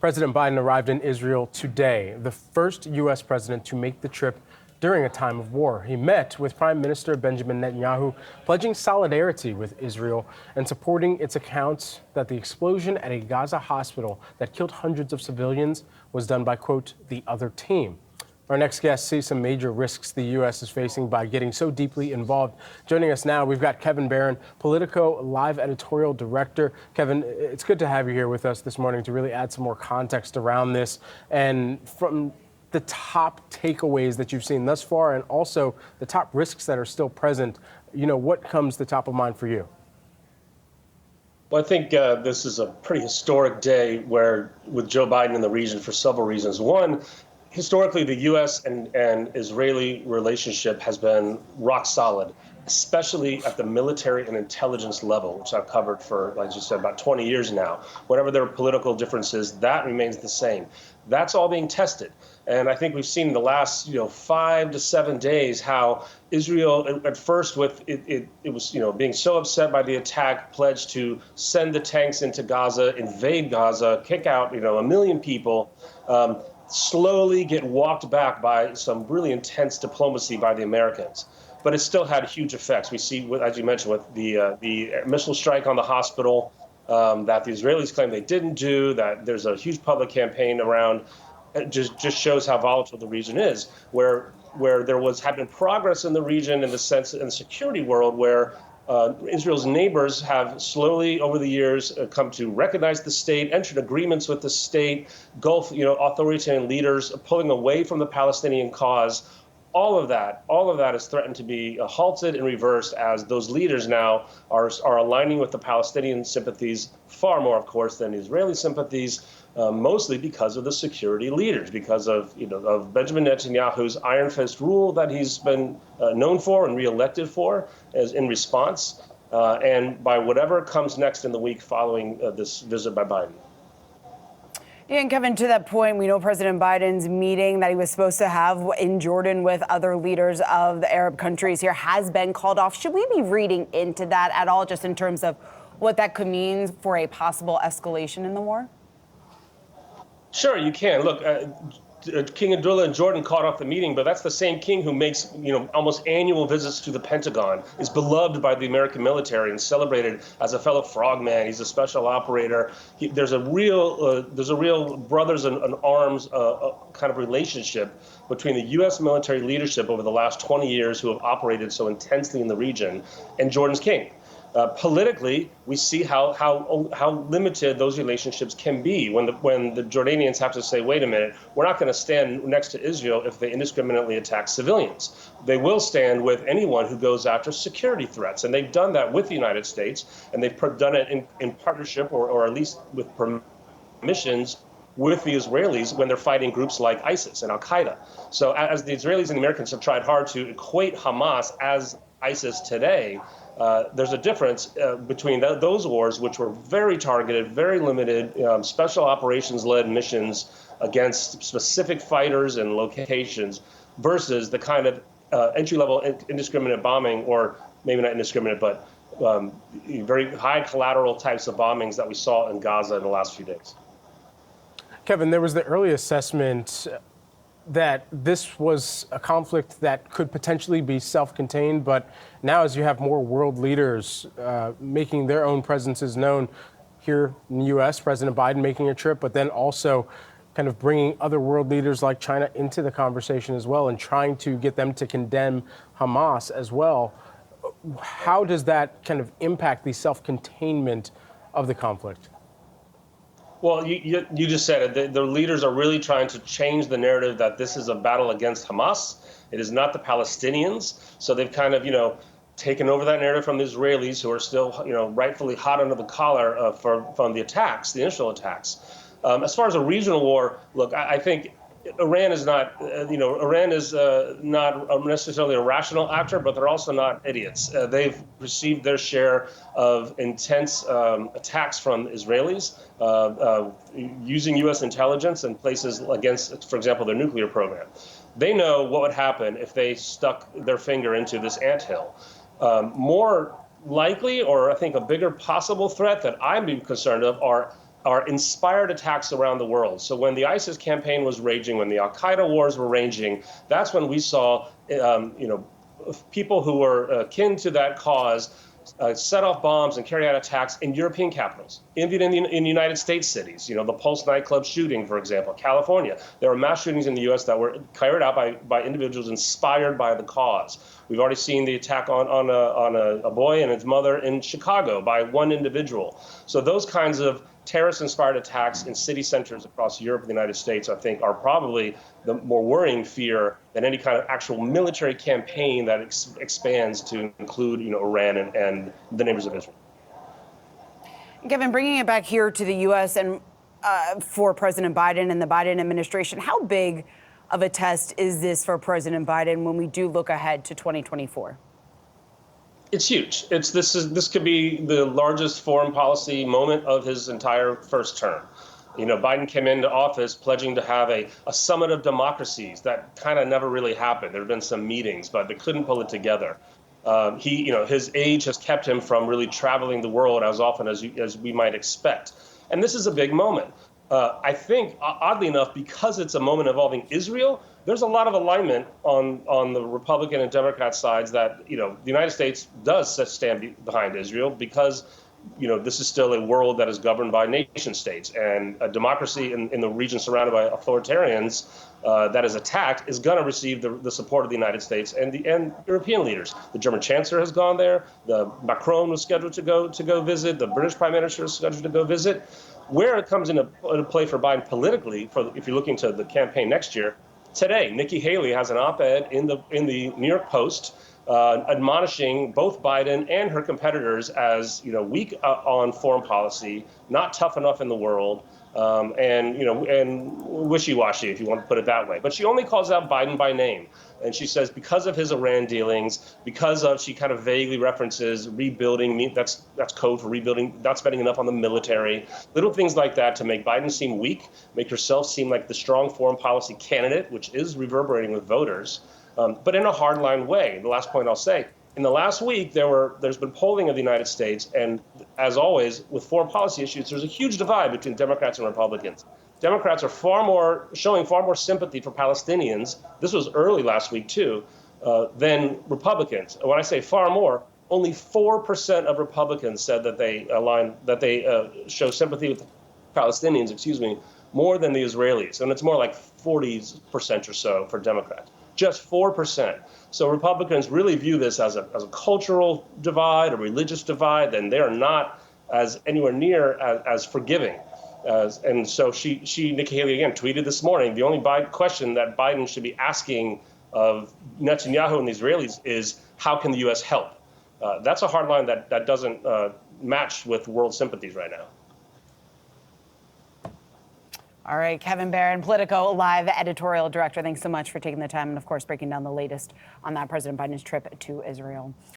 President Biden arrived in Israel today, the first U.S. president to make the trip during a time of war. He met with Prime Minister Benjamin Netanyahu, pledging solidarity with Israel and supporting its accounts that the explosion at a Gaza hospital that killed hundreds of civilians was done by, quote, the other team. Our next guest sees some major risks the U.S. is facing by getting so deeply involved. Joining us now, we've got Kevin Barron, Politico live editorial director. Kevin, it's good to have you here with us this morning to really add some more context around this. And from the top takeaways that you've seen thus far and also the top risks that are still present, what comes to top of mind for you? Well, I think this is a pretty historic day with Joe Biden in the region for several reasons. One, historically, the U.S. and Israeli relationship has been rock solid, especially at the military and intelligence level, which I've covered for, like you said, about 20 years now. Whatever there are political differences, that remains the same. That's all being tested. And I think we've seen in the last 5 to 7 days how Israel, at first, with it was being so upset by the attack, pledged to send the tanks into Gaza, invade Gaza, kick out 1 million people. Slowly get walked back by some really intense diplomacy by the Americans. But it still had huge effects. We see, as you mentioned, with the missile strike on the hospital that the Israelis claim they didn't do, that there's a huge public campaign around. It just shows how volatile the region is, where there had been progress in the region in the security world, where Israel's neighbors have slowly over the years come to recognize the state, entered agreements with the state, Gulf, authoritarian leaders pulling away from the Palestinian cause. All of that is threatened to be halted and reversed as those leaders now are aligning with the Palestinian sympathies far more, of course, than Israeli sympathies, mostly because of the security leaders, because of Benjamin Netanyahu's iron fist rule that he's been known for and reelected for as in response, and by whatever comes next in the week following this visit by Biden. Yeah, and Kevin, to that point, we know President Biden's meeting that he was supposed to have in Jordan with other leaders of the Arab countries here has been called off. Should we be reading into that at all, just in terms of what that could mean for a possible escalation in the war? Sure, you can. Look, King Abdullah in Jordan called off the meeting, but that's the same king who makes almost annual visits to the Pentagon, is beloved by the American military and celebrated as a fellow frogman. He's a special operator. There's a real brothers in arms kind of relationship between the U.S. military leadership over the last 20 years who have operated so intensely in the region and Jordan's king. Politically, we see how limited those relationships can be when the Jordanians have to say, wait a minute, we're not going to stand next to Israel if they indiscriminately attack civilians. They will stand with anyone who goes after security threats. And they've done that with the United States, and they've done it in partnership or at least with permissions with the Israelis when they're fighting groups like ISIS and Al-Qaeda. So as the Israelis and the Americans have tried hard to equate Hamas as ISIS today, there's a difference between those wars, which were very targeted, very limited, special operations-led missions against specific fighters and locations, versus the kind of entry-level indiscriminate bombing, or maybe not indiscriminate, but very high collateral types of bombings that we saw in Gaza in the last few days. Kevin, there was the early assessment that this was a conflict that could potentially be self-contained, but now as you have more world leaders making their own presences known here in the U.S., President Biden making a trip, but then also kind of bringing other world leaders like China into the conversation as well and trying to get them to condemn Hamas as well. How does that kind of impact the self-containment of the conflict? Well, you just said it. The leaders are really trying to change the narrative that this is a battle against Hamas. It is not the Palestinians. So they've kind of, taken over that narrative from the Israelis, who are still, rightfully hot under the collar from the attacks, the initial attacks. As far as a regional war, look, I think Iran is not, not necessarily a rational actor, but they're also not idiots. They've received their share of intense attacks from Israelis using U.S. intelligence in places against, for example, their nuclear program. They know what would happen if they stuck their finger into this anthill. More likely, or I think a bigger possible threat that I'm concerned of, are are inspired attacks around the world. So when the ISIS campaign was raging, when the Al-Qaeda wars were raging, that's when we saw, people who were akin to that cause set off bombs and carry out attacks in European capitals, even in the United States cities. The Pulse nightclub shooting, for example, California. There were mass shootings in the U.S. that were carried out by individuals inspired by the cause. We've already seen the attack on a boy and his mother in Chicago by one individual. So those kinds of terrorist-inspired attacks in city centers across Europe and the United States, I think, are probably the more worrying fear than any kind of actual military campaign that expands to include, Iran and the neighbors of Israel. Kevin, bringing it back here to the U.S. and for President Biden and the Biden administration, how big of a test is this for President Biden when we do look ahead to 2024? It's huge. This could be the largest foreign policy moment of his entire first term. Biden came into office pledging to have a summit of democracies. That kind of never really happened. There have been some meetings, but they couldn't pull it together. His age has kept him from really traveling the world as often as we might expect. And this is a big moment. I think, oddly enough, because it's a moment involving Israel, there's a lot of alignment on the Republican and Democrat sides that, the United States does stand behind Israel because, this is still a world that is governed by nation states, and a democracy in the region surrounded by authoritarians that is attacked is going to receive the support of the United States and European leaders. The German chancellor has gone there. Macron was scheduled to go visit. The British prime minister is scheduled to go visit. Where it comes into play for Biden politically, if you're looking to the campaign next year, today, Nikki Haley has an op-ed in the New York Post admonishing both Biden and her competitors as weak on foreign policy, not tough enough in the world, and wishy-washy, if you want to put it that way. But she only calls out Biden by name. And she says because of his Iran dealings, she kind of vaguely references rebuilding, that's code for rebuilding, not spending enough on the military, little things like that to make Biden seem weak, make herself seem like the strong foreign policy candidate, which is reverberating with voters, but in a hardline way. The last point I'll say, in the last week, there's been polling of the United States, and as always, with foreign policy issues, there's a huge divide between Democrats and Republicans. Democrats are showing far more sympathy for Palestinians. This was early last week too, than Republicans. And when I say far more, only 4% of Republicans said that they show sympathy with Palestinians, more than the Israelis, and it's more like 40% or so for Democrats. Just 4%. So Republicans really view this as a cultural divide, a religious divide, and they are not anywhere near as forgiving. And so Nikki Haley again tweeted this morning, the only question that Biden should be asking of Netanyahu and the Israelis is, how can the U.S. help? That's a hard line that doesn't match with world sympathies right now. All right, Kevin Barron, Politico Live editorial director. Thanks so much for taking the time and, of course, breaking down the latest on that President Biden's trip to Israel.